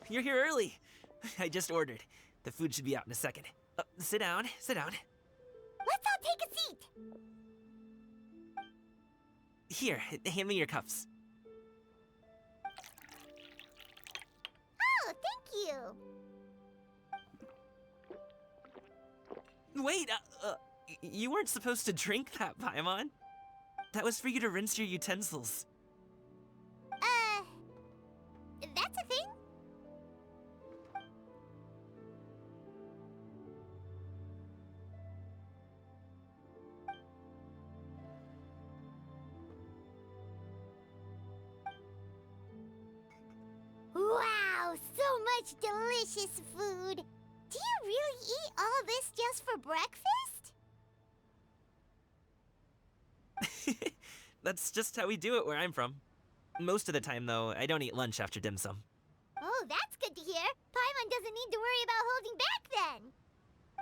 you're here early. I just ordered. The food should be out in a second. Sit down, sit down. Let's all take a seat. Here, hand me your cups. Oh, thank you. Wait, you weren't supposed to drink that, Paimon. That was for you to rinse your utensils. That's a thing? Wow, so much delicious food. Do you really eat all this just for breakfast? That's just how we do it where I'm from. Most of the time, though, I don't eat lunch after dim sum. Oh, that's good to hear. Paimon doesn't need to worry about holding back then.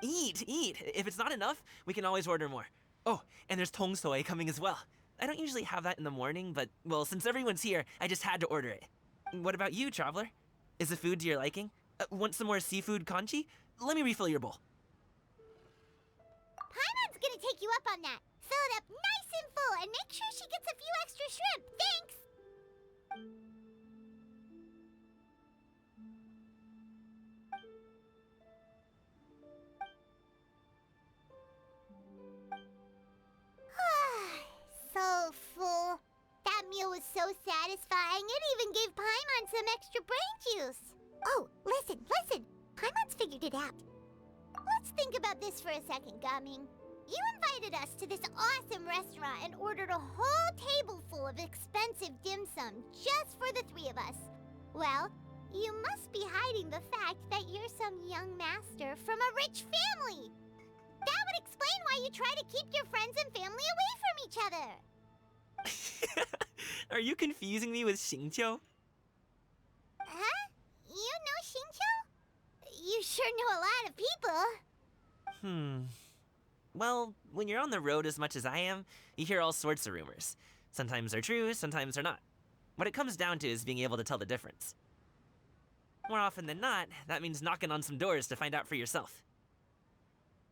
Eat! If it's not enough, we can always order more. Oh, and there's tong soy coming as well. I don't usually have that in the morning, but, well, since everyone's here, I just had to order it. What about you, traveler? Is the food to your liking? Want some more seafood kanchi? Let me refill your bowl. Paimon's gonna take you up on that. Fill it up nice and full and make sure she gets a few extra shrimp. Thanks! So full. That meal was so satisfying, it even gave Paimon some extra brain juice. Oh, listen. Paimon's figured it out. Let's think about this for a second, Gaming. You invited us to this awesome restaurant and ordered a whole table full of expensive dim sum just for the three of us. Well, you must be hiding the fact that you're some young master from a rich family. That would explain why you try to keep your friends and family away from each other. Are you confusing me with Xingqiu? Huh? You know Xingqiu? You sure know a lot of people. Well, when you're on the road as much as I am, you hear all sorts of rumors. Sometimes they're true, sometimes they're not. What it comes down to is being able to tell the difference. More often than not, that means knocking on some doors to find out for yourself.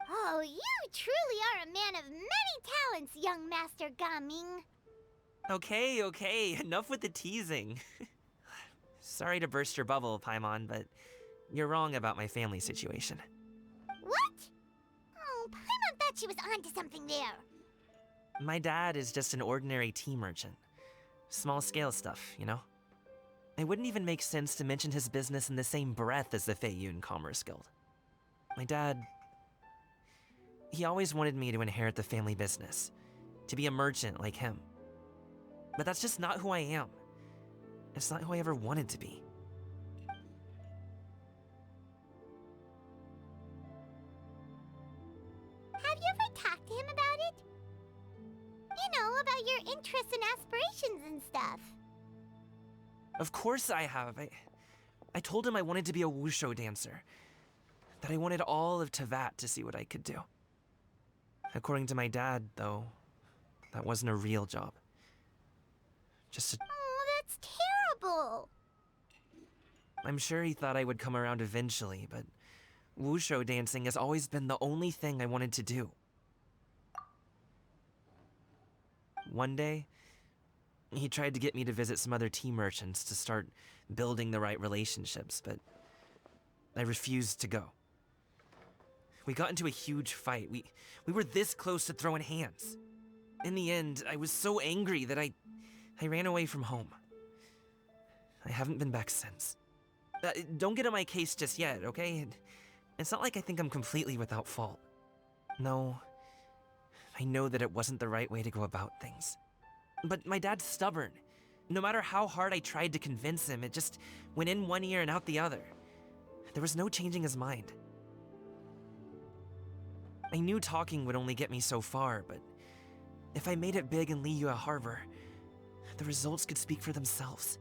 Oh, you truly are a man of many talents, young Master Gaming. Okay, enough with the teasing. Sorry to burst your bubble, Paimon, but you're wrong about my family situation. What? Oh, Paimon thought she was onto something there. My dad is just an ordinary tea merchant. Small-scale stuff, you know? It wouldn't even make sense to mention his business in the same breath as the Feiyun Commerce Guild. My dad... he always wanted me to inherit the family business, to be a merchant like him. But that's just not who I am. It's not who I ever wanted to be. Have you ever talked to him about it? You know, about your interests and aspirations and stuff. Of course I have. I told him I wanted to be a wushu dancer. That I wanted all of Tevat to see what I could do. According to my dad, though, that wasn't a real job. Just a... Oh, that's terrible. I'm sure he thought I would come around eventually, but wushu dancing has always been the only thing I wanted to do. One day, he tried to get me to visit some other tea merchants to start building the right relationships, but I refused to go. We got into a huge fight. We were this close to throwing hands. In the end, I was so angry that I ran away from home. I haven't been back since. Don't get on my case just yet, okay? It's not like I think I'm completely without fault. No, I know that it wasn't the right way to go about things. But my dad's stubborn. No matter how hard I tried to convince him, it just went in one ear and out the other. There was no changing his mind. I knew talking would only get me so far, but if I made it big in Liyue Harbor, the results could speak for themselves.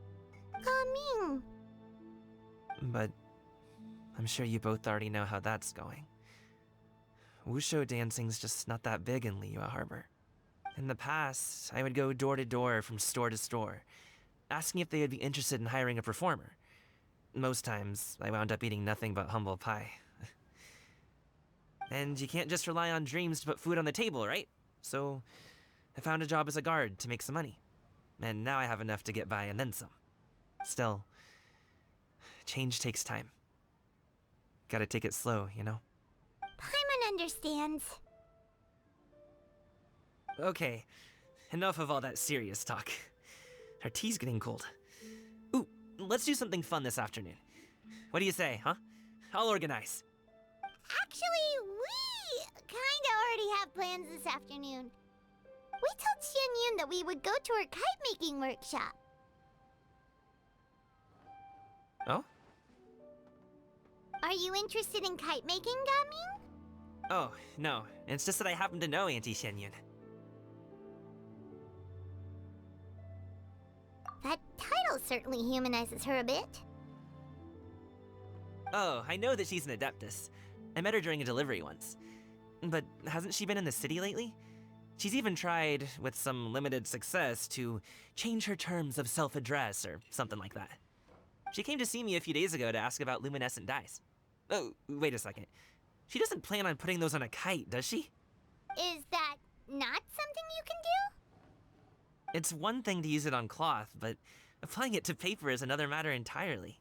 Gaming. But I'm sure you both already know how that's going. Wushu dancing's just not that big in Liyue Harbor. In the past, I would go door to door from store to store, asking if they would be interested in hiring a performer. most times, I wound up eating nothing but humble pie. And you can't just rely on dreams to put food on the table, right? So, I found a job as a guard to make some money. And now I have enough to get by and then some. Still, change takes time. Gotta take it slow, you know? Paimon understands. Okay, enough of all that serious talk. Our tea's getting cold. Ooh, let's do something fun this afternoon. What do you say, huh? I'll organize. Actually, we kinda already have plans this afternoon. We told Xianyun that we would go to her kite-making workshop. Oh? Are you interested in kite-making, Gaming? Oh, no. It's just that I happen to know Auntie Xianyun. That title certainly humanizes her a bit. Oh, I know that she's an Adeptus. I met her during a delivery once. But hasn't she been in the city lately? She's even tried, with some limited success, to change her terms of self-address or something like that. She came to see me a few days ago to ask about luminescent dyes. Oh, wait a second. She doesn't plan on putting those on a kite, does she? Is that not something you can do? It's one thing to use it on cloth, but applying it to paper is another matter entirely.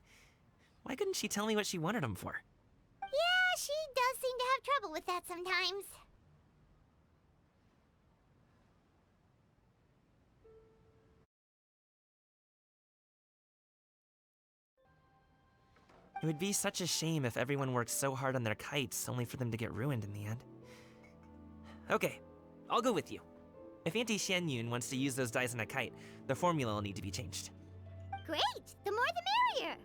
Why couldn't she tell me what she wanted them for? Yeah, she does seem to have trouble with that sometimes. It would be such a shame if everyone worked so hard on their kites only for them to get ruined in the end. Okay, I'll go with you. If Auntie Xianyun wants to use those dyes on a kite, the formula will need to be changed. Great! The more the merrier!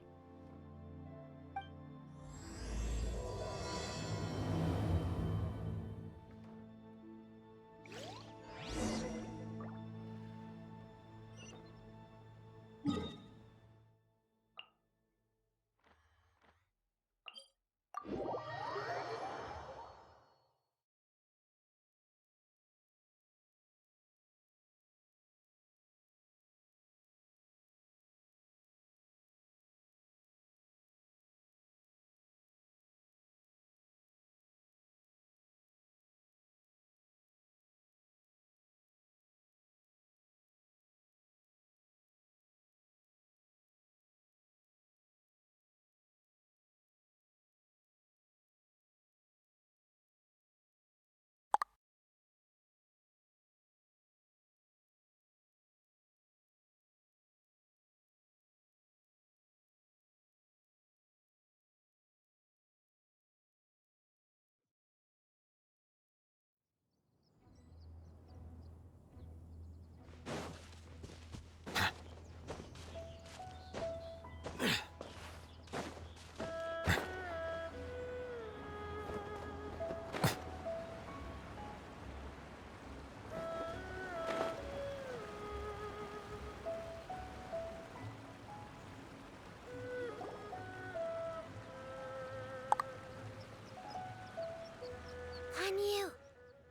Ganyu!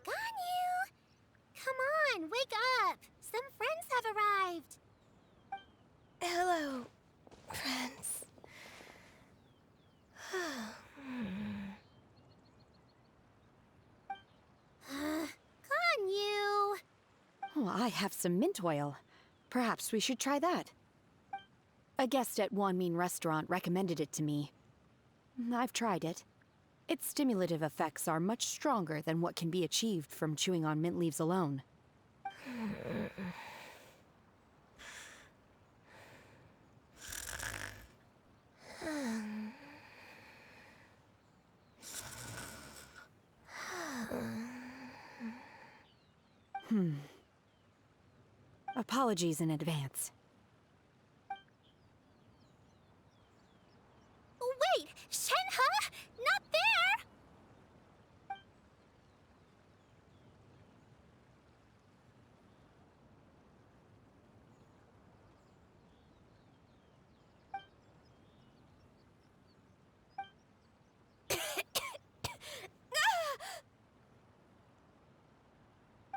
Ganyu! Come on, wake up! Some friends have arrived! Hello, friends. Ganyu! Oh, I have some mint oil. Perhaps we should try that. A guest at Wanmin restaurant recommended it to me. I've tried it. Its stimulative effects are much stronger than what can be achieved from chewing on mint leaves alone. Apologies in advance. Wait! Shenhe? Not there!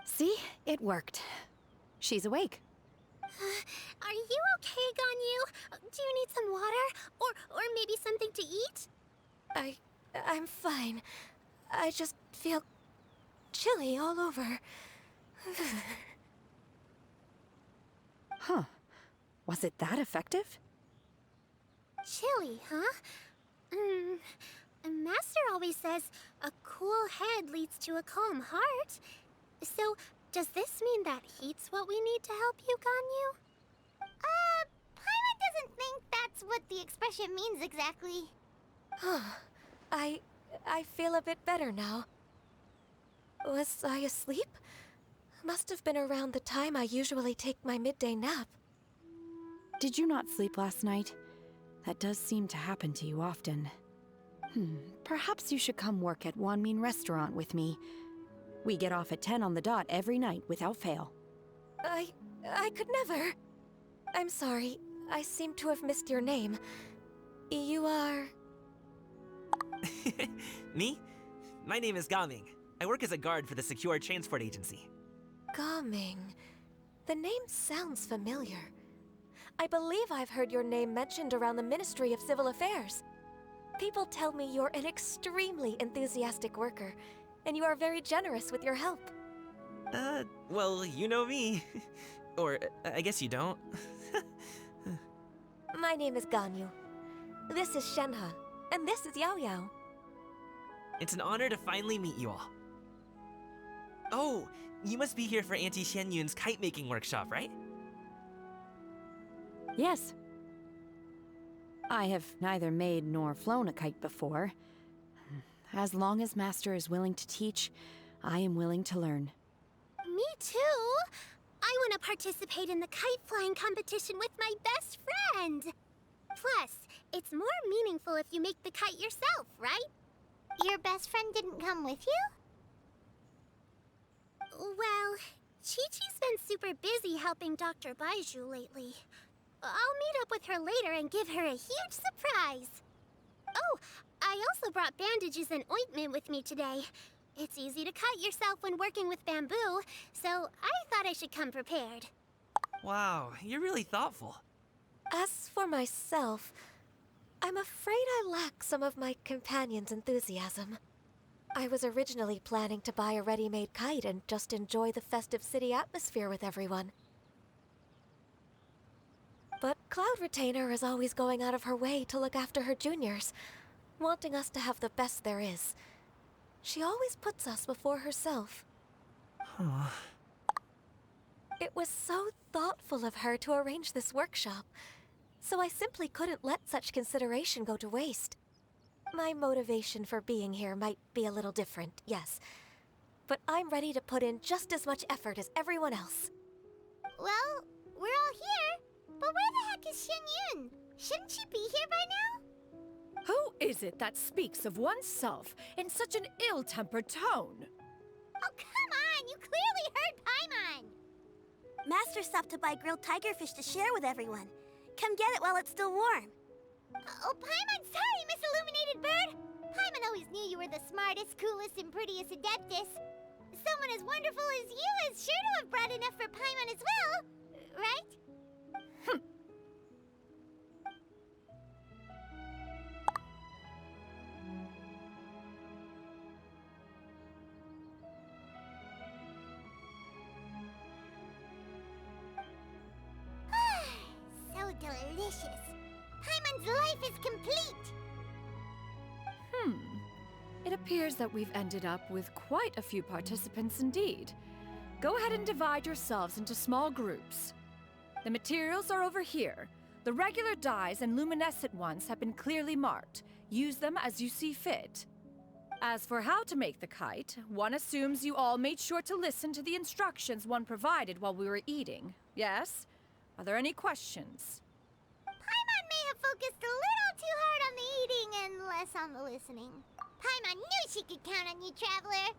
See? It worked. She's awake. Are you okay, Ganyu? Do you need some water? Or maybe something to eat? I'm fine. I just feel chilly all over. Huh. Was it that effective? Chilly, huh? Master always says a cool head leads to a calm heart. So, does this mean that heat's what we need to help you, Ganyu? Paimon doesn't think that's what the expression means exactly. I feel a bit better now. Was I asleep? Must have been around the time I usually take my midday nap. Did you not sleep last night? That does seem to happen to you often. Perhaps you should come work at Wanmin Restaurant with me. We get off at 10 on the dot every night without fail. I could never. I'm sorry. I seem to have missed your name. You are... Me? My name is Gaming. I work as a guard for the Secure Transport Agency. Gaming. The name sounds familiar. I believe I've heard your name mentioned around the Ministry of Civil Affairs. People tell me you're an extremely enthusiastic worker, and you are very generous with your help. Well, you know me. Or, I guess you don't. My name is Ganyu. This is Shenhe, and this is Yao Yao. It's an honor to finally meet you all. Oh, you must be here for Auntie Xianyun's kite-making workshop, right? Yes. I have neither made nor flown a kite before. As long as Master is willing to teach, I am willing to learn. Me too. I want to participate in the kite flying competition with my best friend. Plus, it's more meaningful if you make the kite yourself, right? Your best friend didn't come with you? Well, Chi-Chi's been super busy helping Dr. Baizhu lately. I'll meet up with her later and give her a huge surprise. Oh, I also brought bandages and ointment with me today. It's easy to cut yourself when working with bamboo, so I thought I should come prepared. Wow, you're really thoughtful. As for myself, I'm afraid I lack some of my companion's enthusiasm. I was originally planning to buy a ready-made kite and just enjoy the festive city atmosphere with everyone. But Cloud Retainer is always going out of her way to look after her juniors, wanting us to have the best there is. She always puts us before herself. Huh. It was so thoughtful of her to arrange this workshop, so I simply couldn't let such consideration go to waste. My motivation for being here might be a little different, yes, but I'm ready to put in just as much effort as everyone else. Well, we're all here, but where the heck is Xianyun? Shouldn't she be here by now? Who is it that speaks of oneself in such an ill-tempered tone? Oh, come on! You clearly heard Paimon! Master stopped to buy grilled tigerfish to share with everyone. Come get it while it's still warm. Oh, Paimon, sorry, Miss Illuminated Bird! Paimon always knew you were the smartest, coolest, and prettiest Adeptus. Someone as wonderful as you is sure to have brought enough for Paimon as well, right? So delicious. Paimon's life is complete. It appears that we've ended up with quite a few participants indeed. Go ahead and divide yourselves into small groups. The materials are over here. The regular dyes and luminescent ones have been clearly marked. Use them as you see fit. As for how to make the kite, one assumes you all made sure to listen to the instructions one provided while we were eating. Yes? Are there any questions? Paimon may have focused a little too hard on the eating and less on the listening. Paimon knew she could count on you, Traveler.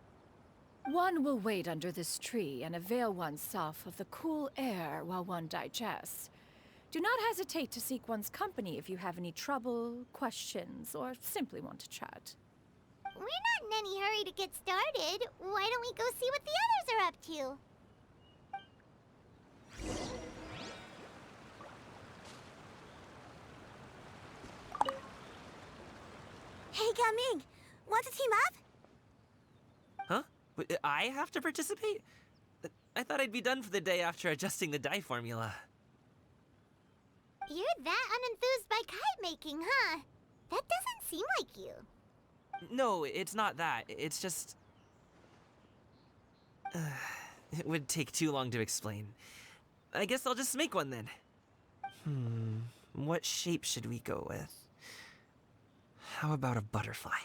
One will wait under this tree and avail oneself of the cool air while one digests. Do not hesitate to seek one's company if you have any trouble, questions, or simply want to chat. We're not in any hurry to get started. Why don't we go see what the others are up to? Hey, Gaming, want to team up? Huh? I have to participate? I thought I'd be done for the day after adjusting the dye formula. You're that unenthused by kite making, huh? That doesn't seem like you. No, it's not that. It's just... it would take too long to explain. I guess I'll just make one then. What shape should we go with? How about a butterfly?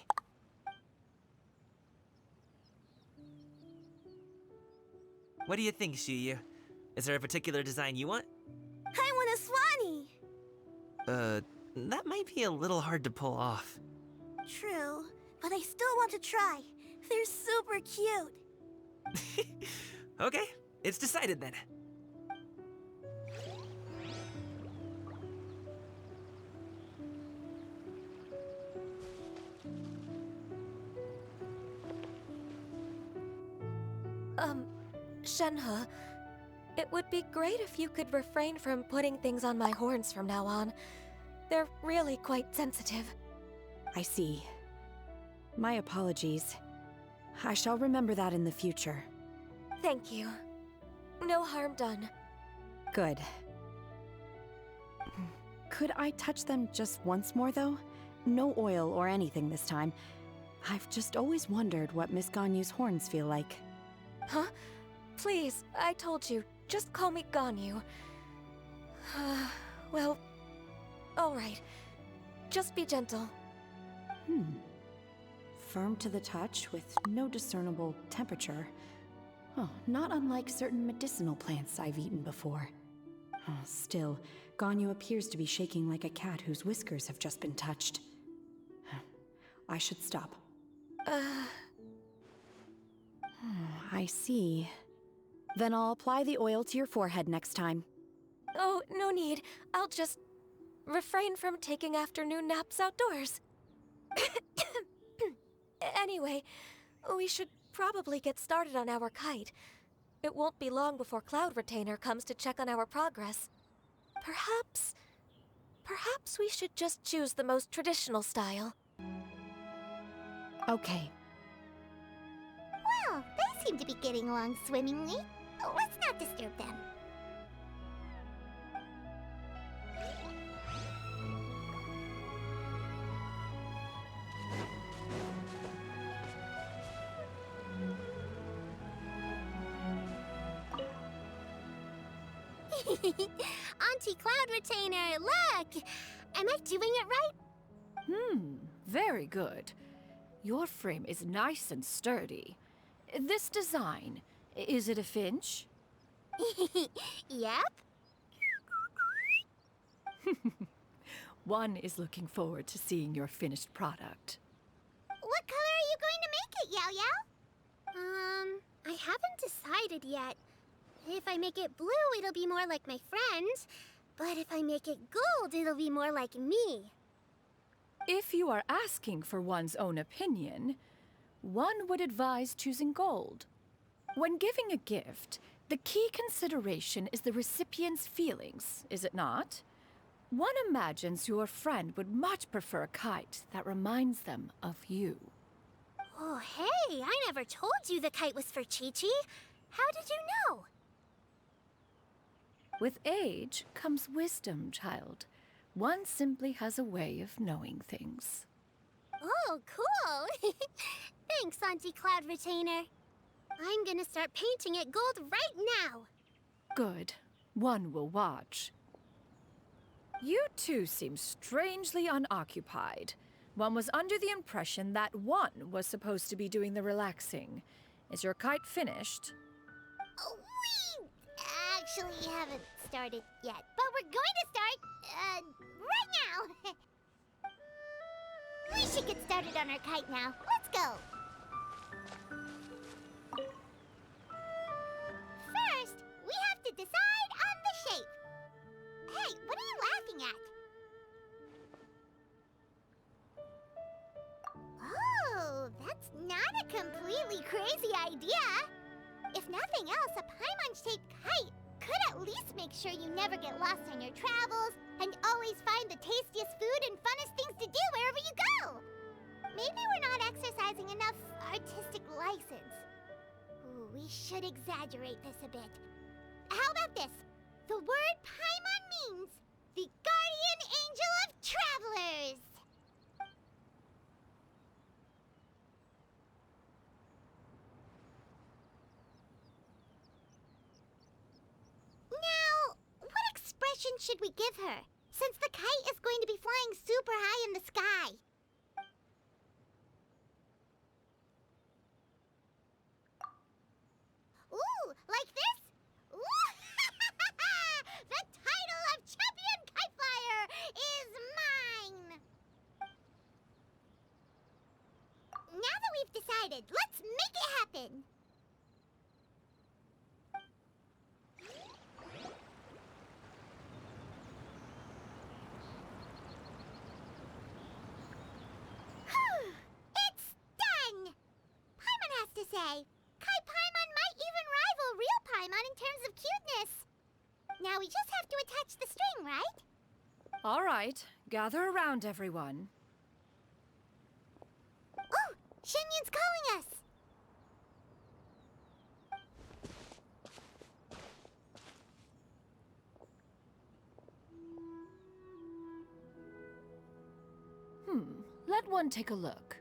What do you think, Shuyu? Is there a particular design you want? I want a swanee. That might be a little hard to pull off. True, but I still want to try. They're super cute. Okay, it's decided then. Shenhe, it would be great if you could refrain from putting things on my horns from now on. They're really quite sensitive. I see. My apologies. I shall remember that in the future. Thank you. No harm done. Good. Could I touch them just once more, though? No oil or anything this time. I've just always wondered what Miss Ganyu's horns feel like. Huh? Please, I told you, just call me Ganyu. Well, alright. Just be gentle. Firm to the touch with no discernible temperature. Oh, not unlike certain medicinal plants I've eaten before. Oh, still, Ganyu appears to be shaking like a cat whose whiskers have just been touched. I should stop. I see. Then I'll apply the oil to your forehead next time. Oh, no need. I'll just refrain from taking afternoon naps outdoors. Anyway, we should probably get started on our kite. It won't be long before Cloud Retainer comes to check on our progress. Perhaps we should just choose the most traditional style. Okay. Well, they seem to be getting along swimmingly. Let's not disturb them. Auntie Cloud Retainer, look! Am I doing it right? Very good. Your frame is nice and sturdy. This design, is it a finch? Yep. One is looking forward to seeing your finished product. What color are you going to make it, Yao Yao? I haven't decided yet. If I make it blue, it'll be more like my friends. But if I make it gold, it'll be more like me. If you are asking for one's own opinion, one would advise choosing gold. When giving a gift, the key consideration is the recipient's feelings, is it not? One imagines your friend would much prefer a kite that reminds them of you. Oh, hey, I never told you the kite was for Chi-Chi. How did you know? With age comes wisdom, child. One simply has a way of knowing things. Oh, cool. Thanks, Auntie Cloud Retainer. I'm gonna start painting it gold right now. Good. One will watch. You two seem strangely unoccupied. One was under the impression that one was supposed to be doing the relaxing. Is your kite finished? We actually haven't started yet, but we're going to start, right now. We should get started on our kite now. Let's go. First, we have to decide on the shape. Hey, what are you laughing at? Oh, that's not a completely crazy idea. If nothing else, a Paimon-shaped kite could at least make sure you never get lost on your travels and always find the tastiest food and funnest things to do wherever you go. maybe we're not exercising enough artistic license. Ooh, we should exaggerate this a bit. How about this? The word Paimon means the guardian angel of travelers. Now, what expression should we give her, since the kite is going to be flying super high in the sky? Ooh, like this? Ooh, the title of champion kite flyer is mine! Now that we've decided, let's make it happen! It's done! Paimon has to say, Kai Paimon might even rival real Paimon in terms of cuteness. Now we just have to attach the string, right? All right, gather around, everyone. Oh, Shenyun's calling us! Let one take a look.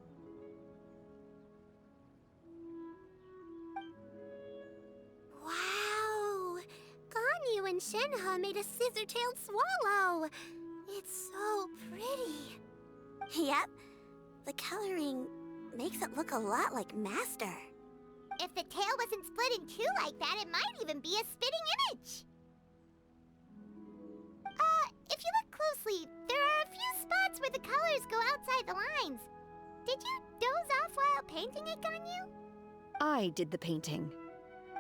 Wow! Ganyu and Shenhe made a scissor-tailed swallow. It's so pretty. Yep. The coloring makes it look a lot like Master. If the tail wasn't split in two like that, it might even be a spitting image. If you look closely, there are a few spots where the colors go outside the lines. Did you doze off while painting it, Ganyu? I did the painting.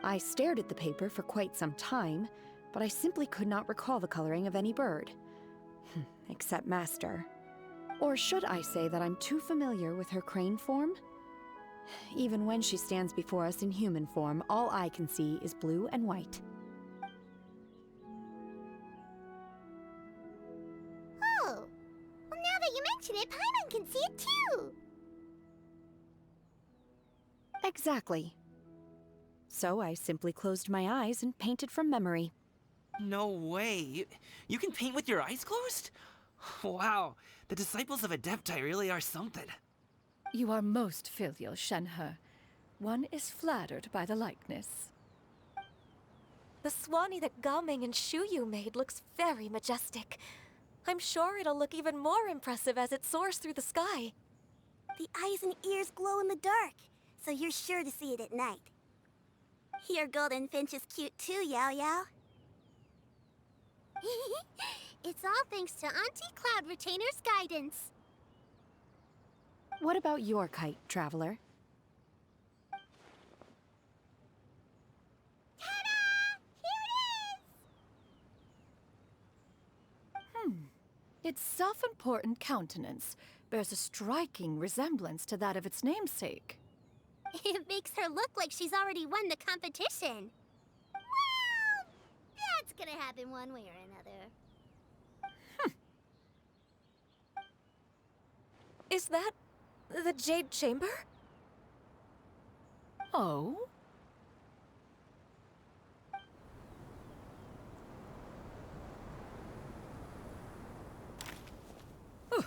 I stared at the paper for quite some time, but I simply could not recall the coloring of any bird. Except Master. Or should I say that I'm too familiar with her crane form? Even when she stands before us in human form, all I can see is blue and white. Oh, well, now that you mention it, Paimon can see it too. Exactly. So I simply closed my eyes and painted from memory. No way. You can paint with your eyes closed? Wow, the disciples of Adepti really are something. You are most filial, Shenhe. One is flattered by the likeness. The Swanee that Gaming and Shuyu made looks very majestic. I'm sure it'll look even more impressive as it soars through the sky. The eyes and ears glow in the dark, so you're sure to see it at night. Your golden finch is cute too, Yao Yao. It's all thanks to Auntie Cloud Retainer's guidance. What about your kite, Traveler? Ta-da! Here it is! Its self-important countenance bears a striking resemblance to that of its namesake. It makes her look like she's already won the competition. Well, that's gonna happen one way or another. Is that the Jade Chamber? Oh? Who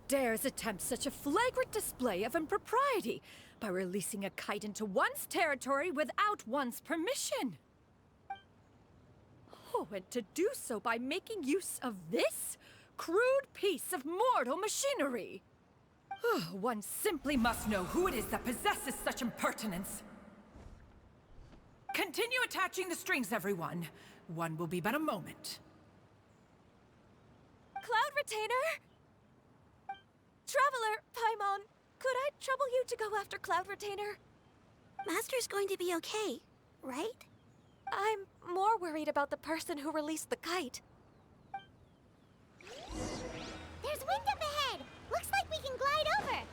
dares attempt such a flagrant display of impropriety by releasing a kite into one's territory without one's permission? Oh, and to do so by making use of this crude piece of mortal machinery. One simply must know who it is that possesses such impertinence. Continue attaching the strings, everyone. One will be but a moment. Cloud Retainer? Traveler, Paimon, could I trouble you to go after Cloud Retainer? Master's going to be okay, right? I'm more worried about the person who released the kite. There's wind up ahead! Looks like we can glide over!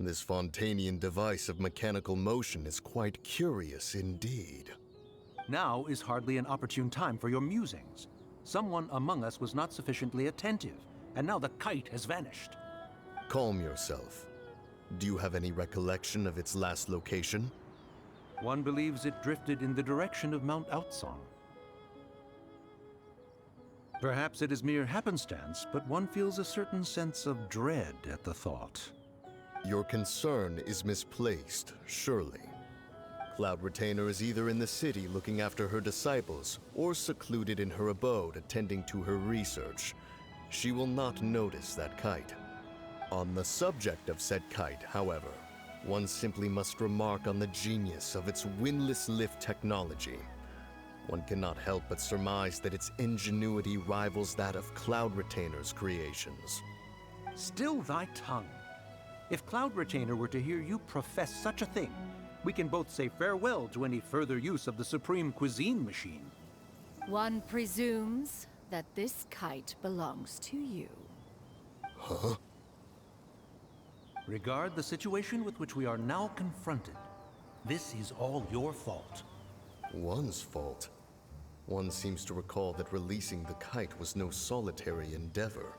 This Fontanian device of mechanical motion is quite curious indeed. Now is hardly an opportune time for your musings. Someone among us was not sufficiently attentive, and now the kite has vanished. Calm yourself. Do you have any recollection of its last location? One believes it drifted in the direction of Mount Outsong. Perhaps it is mere happenstance, but one feels a certain sense of dread at the thought. Your concern is misplaced, surely. Cloud Retainer is either in the city looking after her disciples, or secluded in her abode attending to her research. She will not notice that kite. On the subject of said kite, however, one simply must remark on the genius of its windlass lift technology. One cannot help but surmise that its ingenuity rivals that of Cloud Retainer's creations. Still thy tongue. If Cloud Retainer were to hear you profess such a thing, we can both say farewell to any further use of the Supreme Cuisine Machine. One presumes that this kite belongs to you. Huh? Regard the situation with which we are now confronted. This is all your fault. One's fault? One seems to recall that releasing the kite was no solitary endeavor.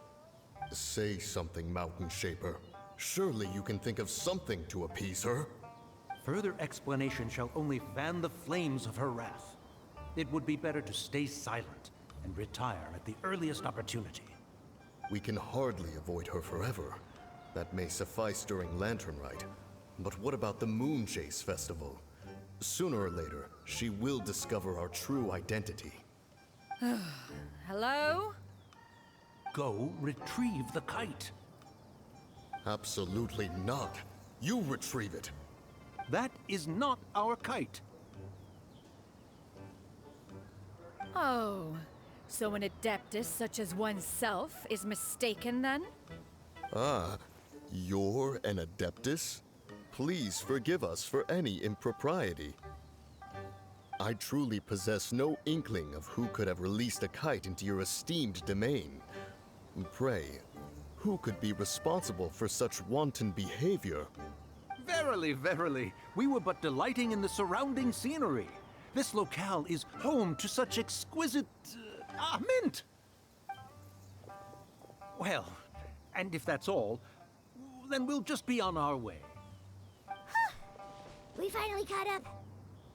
Say something, Mountain Shaper. Surely you can think of something to appease her. Further explanation shall only fan the flames of her wrath. It would be better to stay silent and retire at the earliest opportunity. We can hardly avoid her forever. That may suffice during Lantern Rite. But what about the Moon Chase Festival? Sooner or later, she will discover our true identity. Hello? Go retrieve the kite. Absolutely not. You retrieve it. That is not our kite. Oh, so an adeptus such as oneself is mistaken then? Ah, you're an Adeptus? Please forgive us for any impropriety. I truly possess no inkling of who could have released a kite into your esteemed domain. Pray, who could be responsible for such wanton behavior? Verily, verily, we were but delighting in the surrounding scenery. This locale is home to such exquisite... mint! Well, and if that's all, then we'll just be on our way. We finally caught up.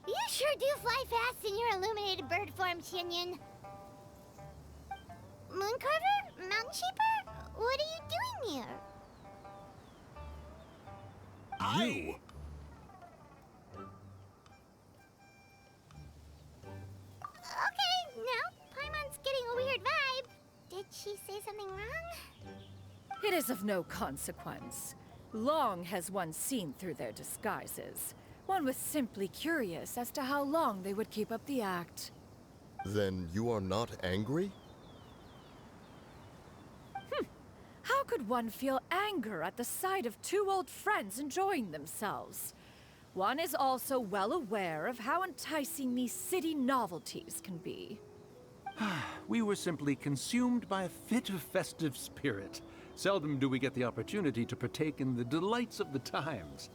You sure do fly fast in your illuminated bird form, Shinyan. Mooncarver? Mountain Shaper? What are you doing here? You! Okay, now Paimon's getting a weird vibe. Did she say something wrong? It is of no consequence. Long has one seen through their disguises. One was simply curious as to how long they would keep up the act. Then you are not angry? How could one feel anger at the sight of two old friends enjoying themselves? One is also well aware of how enticing these city novelties can be. We were simply consumed by a fit of festive spirit. Seldom do we get the opportunity to partake in the delights of the times.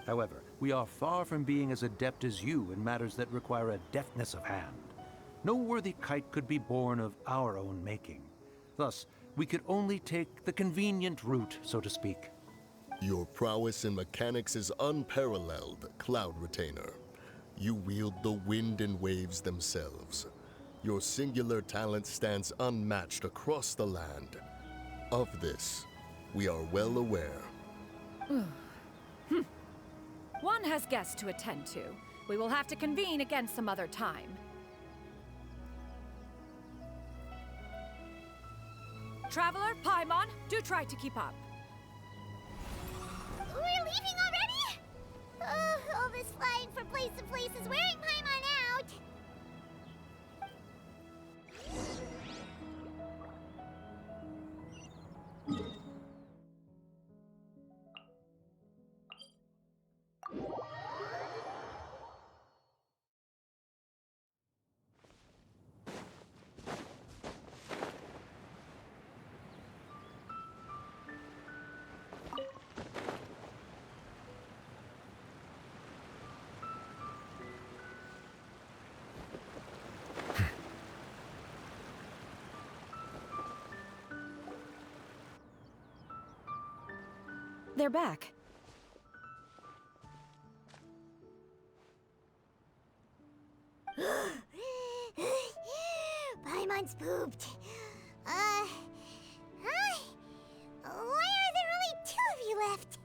However, we are far from being as adept as you in matters that require a deftness of hand. No worthy kite could be born of our own making. Thus, we could only take the convenient route, so to speak. Your prowess in mechanics is unparalleled, Cloud Retainer. You wield the wind and waves themselves. Your singular talent stands unmatched across the land. Of this, we are well aware. One has guests to attend to. We will have to convene again some other time. Traveler, Paimon, do try to keep up. We're leaving already? All this flying from place to place is wearing Paimon out. They're back. Paimon's pooped. Hi. Why are there only 2 of you left?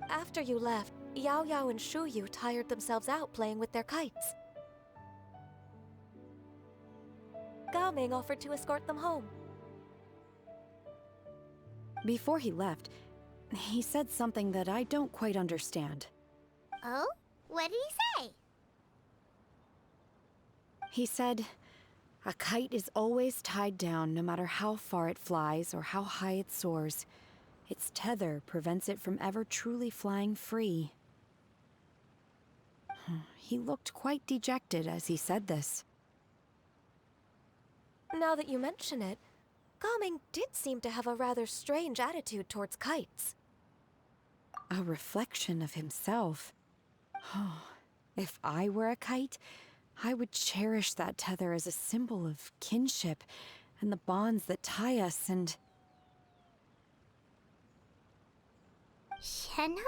After you left, Yao Yao and Shu Yu tired themselves out playing with their kites. Gao Ming offered to escort them home. Before he left, he said something that I don't quite understand. Oh? What did he say? He said, a kite is always tied down no matter how far it flies or how high it soars. Its tether prevents it from ever truly flying free. He looked quite dejected as he said this. Now that you mention it, Gao Ming did seem to have a rather strange attitude towards kites. A reflection of himself. If I were a kite, I would cherish that tether as a symbol of kinship and the bonds that tie us and... Shenhe?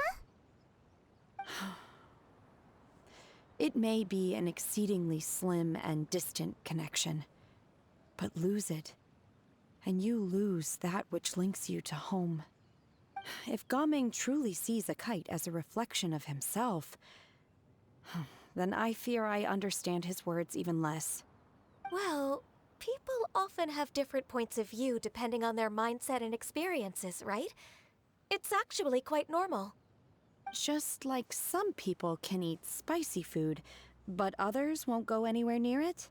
It may be an exceedingly slim and distant connection, but lose it, and you lose that which links you to home. If Gao Ming truly sees a kite as a reflection of himself, then I fear I understand his words even less. Well, people often have different points of view depending on their mindset and experiences, right? It's actually quite normal. Just like some people can eat spicy food, but others won't go anywhere near it?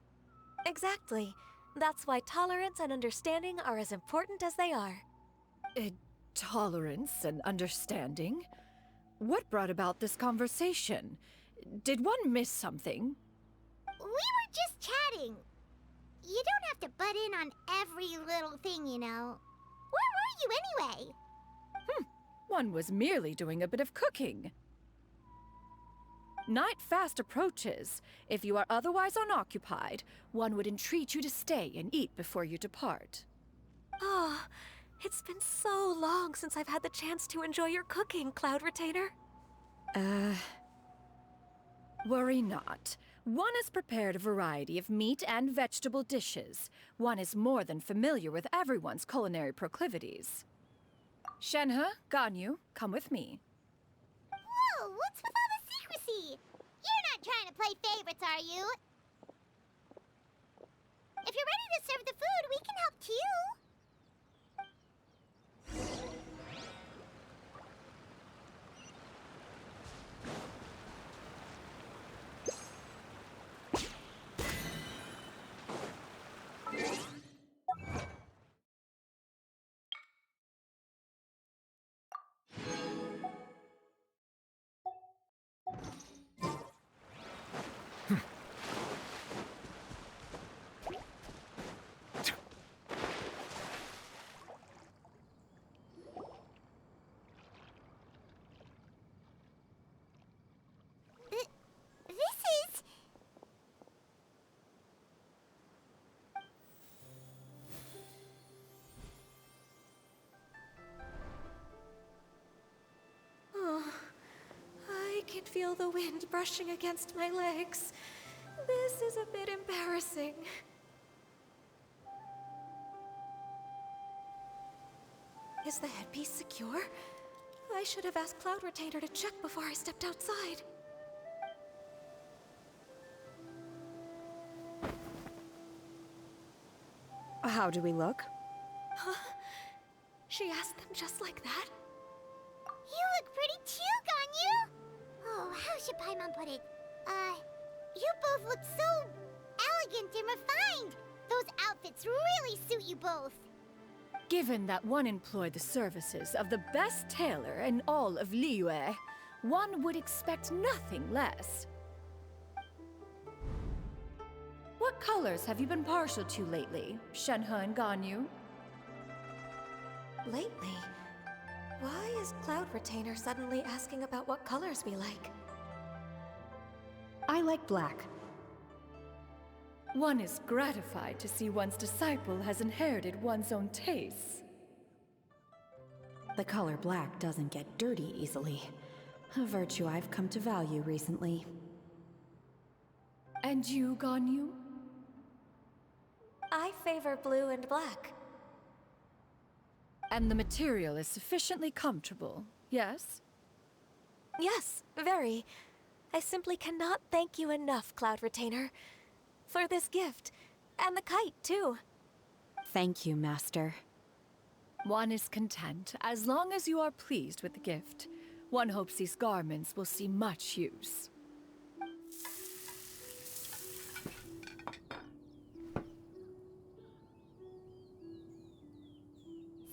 Exactly. That's why tolerance and understanding are as important as they are. Tolerance and understanding? What brought about this conversation? Did one miss something? We were just chatting. You don't have to butt in on every little thing, you know. Where were you anyway? One was merely doing a bit of cooking. Night fast approaches. If you are otherwise unoccupied, one would entreat you to stay and eat before you depart. Oh, it's been so long since I've had the chance to enjoy your cooking, Cloud Retainer. Worry not. One has prepared a variety of meat and vegetable dishes. One is more than familiar with everyone's culinary proclivities. Shenhe, Ganyu, come with me. Whoa, what's with all the secrecy? You're not trying to play favorites, are you? If you're ready to serve the food, we can help too. I can feel the wind brushing against my legs. This is a bit embarrassing. Is the headpiece secure? I should have asked Cloud Retainer to check before I stepped outside. How do we look? Huh? She asked them just like that? You look pretty too, Ganyu! Oh, how should Paimon put it? You both look so elegant and refined! Those outfits really suit you both! Given that one employed the services of the best tailor in all of Liyue, one would expect nothing less. What colors have you been partial to lately, Shenhe and Ganyu? Lately? Why is Cloud Retainer suddenly asking about what colors we like? I like black. One is gratified to see one's disciple has inherited one's own tastes. The color black doesn't get dirty easily. A virtue I've come to value recently. And you, Ganyu? I favor blue and black. And the material is sufficiently comfortable, yes? Yes, very. I simply cannot thank you enough, Cloud Retainer, for this gift. And the kite, too. Thank you, Master. One is content, as long as you are pleased with the gift. One hopes these garments will see much use.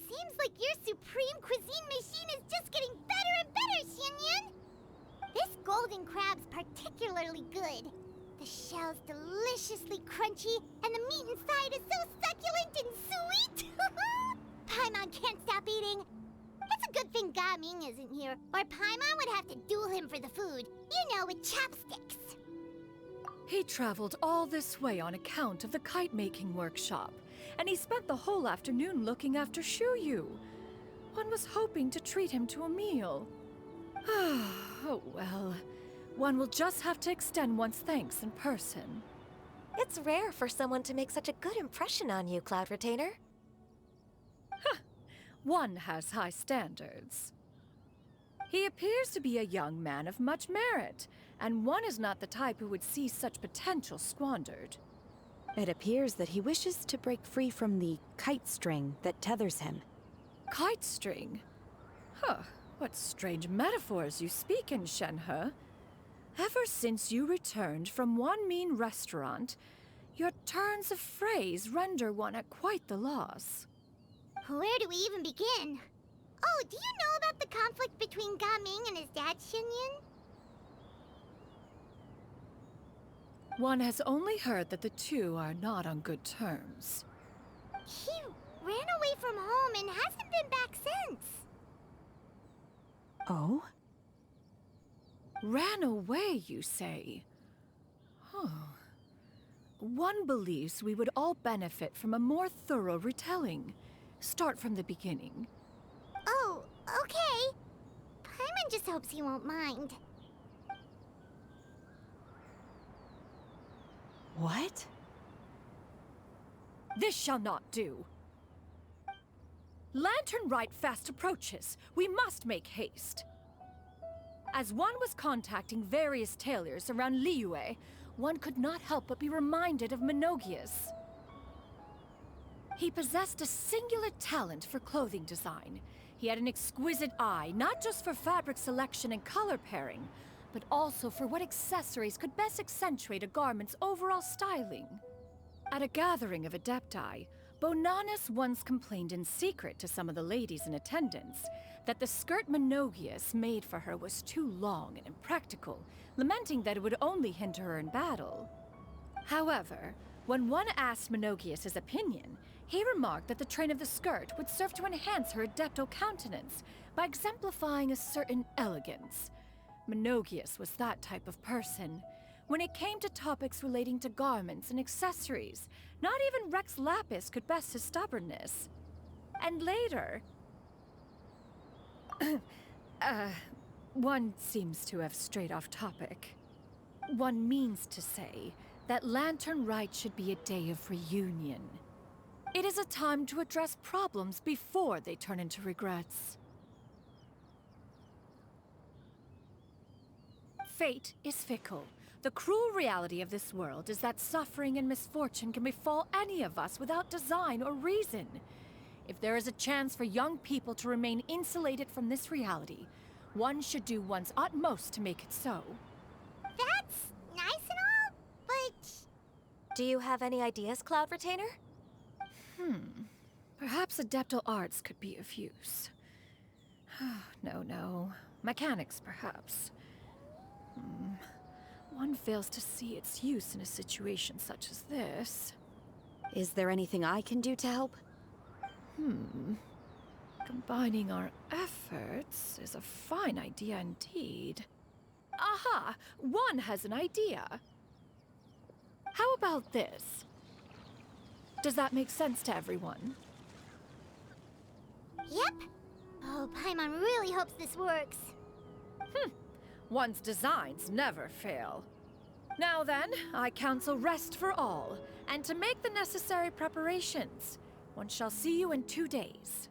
Seems like your supreme cuisine machine is just getting better and better, Xinyun! This golden crab's particularly good. The shell's deliciously crunchy, and the meat inside is so succulent and sweet! Paimon can't stop eating. It's a good thing Gaming isn't here, or Paimon would have to duel him for the food. You know, with chopsticks. He traveled all this way on account of the kite-making workshop, and he spent the whole afternoon looking after Shuyu. One was hoping to treat him to a meal. Oh well. One will just have to extend one's thanks in person. It's rare for someone to make such a good impression on you, Cloud Retainer. One has high standards. He appears to be a young man of much merit, and one is not the type who would see such potential squandered. It appears that he wishes to break free from the kite string that tethers him. Kite string? Huh, what strange metaphors you speak in, Shenhe. Ever since you returned from one mean restaurant, your turns of phrase render one at quite the loss. Where do we even begin? Oh, do you know about the conflict between Gaming and his dad, Xinyun? One has only heard that the two are not on good terms. He ran away from home and hasn't been back since. Oh? Ran away, you say? Huh. One believes we would all benefit from a more thorough retelling. Start from the beginning. Oh, okay. Paimon just hopes he won't mind. What? This shall not do. Lantern Rite fast approaches. We must make haste. As one was contacting various tailors around Liyue, one could not help but be reminded of Menogias. He possessed a singular talent for clothing design. He had an exquisite eye, not just for fabric selection and color pairing, but also for what accessories could best accentuate a garment's overall styling. At a gathering of Adepti, Bonanis once complained in secret to some of the ladies in attendance that the skirt Menogias made for her was too long and impractical, lamenting that it would only hinder her in battle. However, when one asked Menogias his opinion, he remarked that the train of the skirt would serve to enhance her adeptal countenance by exemplifying a certain elegance. Menogias was that type of person. When it came to topics relating to garments and accessories, not even Rex Lapis could best his stubbornness. And later... one seems to have strayed off topic. One means to say that Lantern Rite should be a day of reunion. It is a time to address problems before they turn into regrets. Fate is fickle. The cruel reality of this world is that suffering and misfortune can befall any of us without design or reason. If there is a chance for young people to remain insulated from this reality, one should do one's utmost to make it so. That's nice and all, but... Do you have any ideas, Cloud Retainer? Perhaps adeptal arts could be of use. No. Mechanics, perhaps. One fails to see its use in a situation such as this. Is there anything I can do to help? Combining our efforts is a fine idea indeed. Aha! One has an idea. How about this? Does that make sense to everyone? Yep. Oh, Paimon really hopes this works. One's designs never fail. Now then, I counsel rest for all, and to make the necessary preparations. One shall see you in 2 days.